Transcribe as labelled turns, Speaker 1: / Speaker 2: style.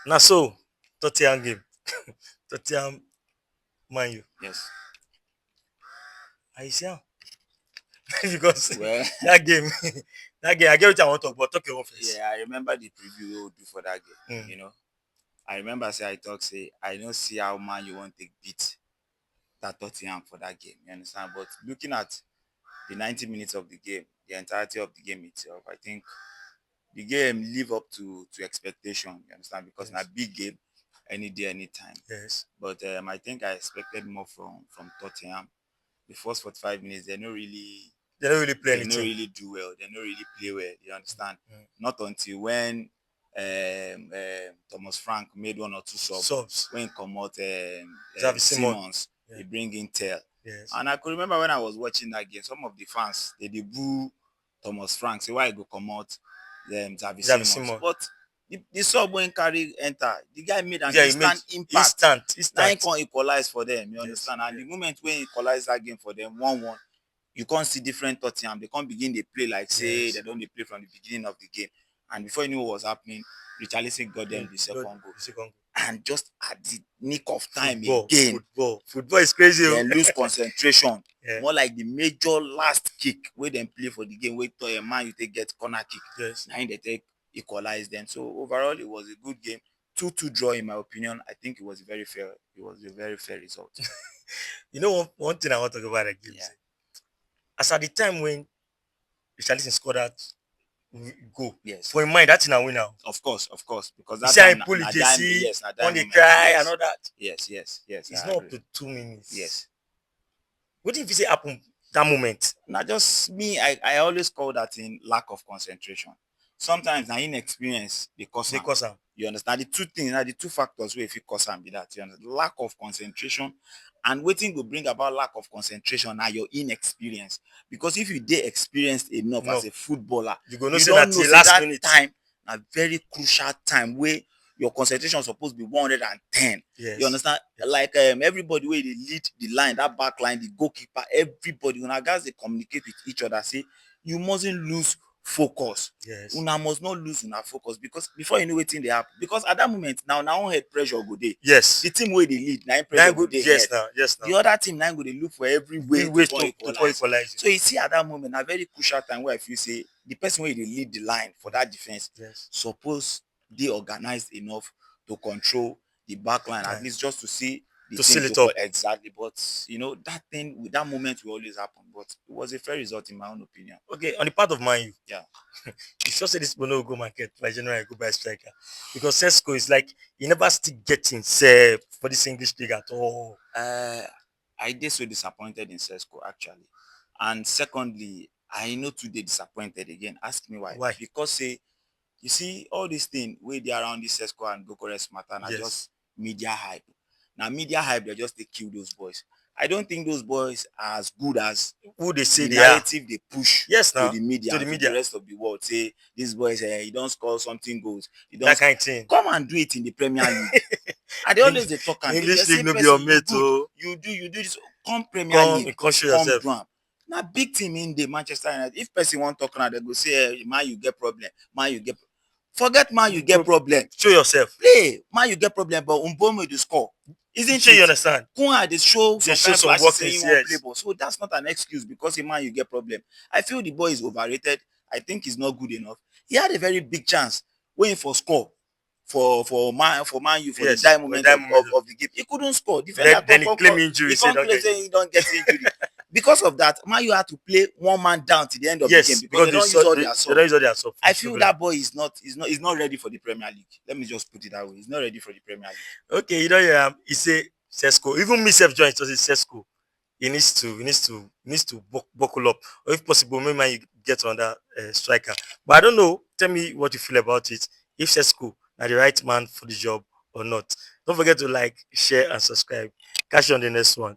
Speaker 1: Now so Tottenham game. Tottenham Man U.
Speaker 2: Yes.
Speaker 1: I see am. Because
Speaker 2: Well,
Speaker 1: that game, that game, I get what I want to talk about. Talk your own first.
Speaker 2: yeah, I remember the preview we would do for that game.
Speaker 1: Mm.
Speaker 2: I remember say I talk say I don't see how man you want to beat that Tottenham for that game. You understand? But looking at the 90 minutes of the game, the entirety of the game itself, I think the game live up to expectation. You understand? Because in a
Speaker 1: Yes.
Speaker 2: big game, any day, anytime.
Speaker 1: Yes.
Speaker 2: But I think I expected more from Tottenham. The first 45 minutes,
Speaker 1: They don't really play
Speaker 2: they don't
Speaker 1: anything.
Speaker 2: really do well. They don't really play well. You understand?
Speaker 1: Mm.
Speaker 2: Not until when Thomas Frank made one or two subs.
Speaker 1: Subs.
Speaker 2: When he come out
Speaker 1: Xavi Simon.
Speaker 2: Simmons,
Speaker 1: Yeah.
Speaker 2: he bring in Tell.
Speaker 1: Yes.
Speaker 2: And I could remember when I was watching that game, some of the fans they boo Thomas Frank, say why he go come out Xavi
Speaker 1: Xavi
Speaker 2: Simmons.
Speaker 1: Simon.
Speaker 2: But the sub when carry enter, the guy made an
Speaker 1: Yeah, he made
Speaker 2: instant impact. Now he
Speaker 1: instant.
Speaker 2: can equalize for them. You
Speaker 1: Yes.
Speaker 2: understand? And
Speaker 1: Yeah.
Speaker 2: the moment when he equalize that game for them 1-1, you can't see different Tottenham. They can't begin they play like say
Speaker 1: Yes.
Speaker 2: they don't they play from the beginning of the game. And before you know what was happening, Richarlison got them the second goal.
Speaker 1: The second goal.
Speaker 2: And just at the nick of time
Speaker 1: Football.
Speaker 2: again,
Speaker 1: Football is crazy.
Speaker 2: they lose concentration.
Speaker 1: Yeah.
Speaker 2: More like the major last kick where they play for the game, where to a man you take get corner kick.
Speaker 1: Yes.
Speaker 2: Now they take equalize them. So overall, it was a good game. 2-2 draw, in my opinion. I think it was very fair. It was a very fair result.
Speaker 1: You know one thing I want to talk about again.
Speaker 2: Yeah.
Speaker 1: As at the time when Richarlison scored that goal,
Speaker 2: Yes.
Speaker 1: for in mind that thing I win now.
Speaker 2: Of course, because
Speaker 1: You
Speaker 2: that
Speaker 1: see how he
Speaker 2: time,
Speaker 1: pull the
Speaker 2: na
Speaker 1: JC,
Speaker 2: yes, na
Speaker 1: on the
Speaker 2: moment,
Speaker 1: cry
Speaker 2: yes.
Speaker 1: and all that.
Speaker 2: Yes.
Speaker 1: It's
Speaker 2: I
Speaker 1: not up
Speaker 2: agree.
Speaker 1: to 2 minutes.
Speaker 2: Yes.
Speaker 1: What if you say happen that moment?
Speaker 2: Now, just me, I always call that in lack of concentration. Sometimes na inexperience because
Speaker 1: Because
Speaker 2: you understand the two things, the two factors where if you cause am be that you understand lack of concentration and wetin go bring about lack of concentration na your inexperience. Because if you dey experienced enough as a footballer,
Speaker 1: you go know
Speaker 2: you
Speaker 1: say
Speaker 2: don't
Speaker 1: that
Speaker 2: know
Speaker 1: the
Speaker 2: say
Speaker 1: last
Speaker 2: that
Speaker 1: minute.
Speaker 2: time na very crucial time where your concentration suppose be 110.
Speaker 1: Yes.
Speaker 2: You understand?
Speaker 1: Yes.
Speaker 2: Like everybody wey dey lead the line, that back line, the goalkeeper, everybody, una guys dey communicate with each other. Say you mustn't lose focus.
Speaker 1: Yes.
Speaker 2: Una must not lose una focus because before you know wetin dey happen. Because at that moment now, na one head pressure go dey.
Speaker 1: Yes.
Speaker 2: The team wey dey lead, na im pressure go dey
Speaker 1: Yes,
Speaker 2: head.
Speaker 1: now. Yes, now.
Speaker 2: The other team na im go dey look for every way to come equalize. So you see at that moment, na very crucial time where I feel say the person wey dey lead the line for that defense
Speaker 1: Yes.
Speaker 2: suppose dey organized enough to control the back line, at least just to see the
Speaker 1: To
Speaker 2: team
Speaker 1: seal it up.
Speaker 2: exactly. But that thing with that moment will always happen. But it was a fair result in my own opinion.
Speaker 1: Okay, on the part of Man U,
Speaker 2: Yeah.
Speaker 1: you sure say this no go market by January go buy striker because Sesko is like he never still getting say for this English league at all.
Speaker 2: I did so disappointed in Sesko actually, and secondly, I know today disappointed again. Ask me why?
Speaker 1: Why?
Speaker 2: Because say you see all this thing where they around this Sesko and Gokores matter are
Speaker 1: Yes.
Speaker 2: just media hype. Now media hype they just they kill those boys. I don't think those boys are as good as
Speaker 1: Who they say
Speaker 2: the
Speaker 1: they are.
Speaker 2: narrative they push
Speaker 1: Yes,
Speaker 2: to
Speaker 1: now.
Speaker 2: the media,
Speaker 1: To the
Speaker 2: and
Speaker 1: media.
Speaker 2: the rest of the world. Say these boys, you don't score something goals. You don't
Speaker 1: That kind of thing.
Speaker 2: come and do it in the Premier League. And they always they talk and
Speaker 1: English
Speaker 2: they
Speaker 1: league
Speaker 2: say,
Speaker 1: no be
Speaker 2: "Person,
Speaker 1: your
Speaker 2: you
Speaker 1: mate,
Speaker 2: good.
Speaker 1: oh.
Speaker 2: You do this. Come Premier League,
Speaker 1: Come show
Speaker 2: come
Speaker 1: yourself.
Speaker 2: do am." Now big team in the Manchester United. If person want talk now, they go say, "Man, you get problem. Man, you get." Forget man, you get problem.
Speaker 1: Show yourself.
Speaker 2: Play man, you get problem, but Umbomo the score. Isn't
Speaker 1: Sure
Speaker 2: it?
Speaker 1: you understand?
Speaker 2: Kunha they show
Speaker 1: They
Speaker 2: some
Speaker 1: show
Speaker 2: kind
Speaker 1: some
Speaker 2: flashes saying
Speaker 1: workings,
Speaker 2: he won't
Speaker 1: yes.
Speaker 2: play ball. So that's not an excuse because a man you get problem. I feel the boy is overrated. I think he's not good enough. He had a very big chance waiting for score for Man U for
Speaker 1: Yes,
Speaker 2: the die
Speaker 1: for
Speaker 2: moment
Speaker 1: that
Speaker 2: of,
Speaker 1: moment
Speaker 2: of the game. He couldn't score. Defender
Speaker 1: Then he claim injury.
Speaker 2: He
Speaker 1: Say
Speaker 2: can't
Speaker 1: don't
Speaker 2: claim
Speaker 1: get
Speaker 2: saying he don't get injury. Because of that, Man U had to play one man down to the end of the game
Speaker 1: yes,
Speaker 2: because they don't use all their
Speaker 1: they
Speaker 2: sub.
Speaker 1: don't use all their sub.
Speaker 2: I feel that boy is not ready for the Premier League. Let me just put it that way. He's not ready for the Premier League.
Speaker 1: Okay, you know, yeah, he say Sesko. Even me self join to say Sesko. He needs to buckle up, or if possible, maybe man you get on that striker. But I don't know. Tell me what you feel about it. If Sesko are the right man for the job or not. Don't forget to like, share, and subscribe. Catch you on the next one.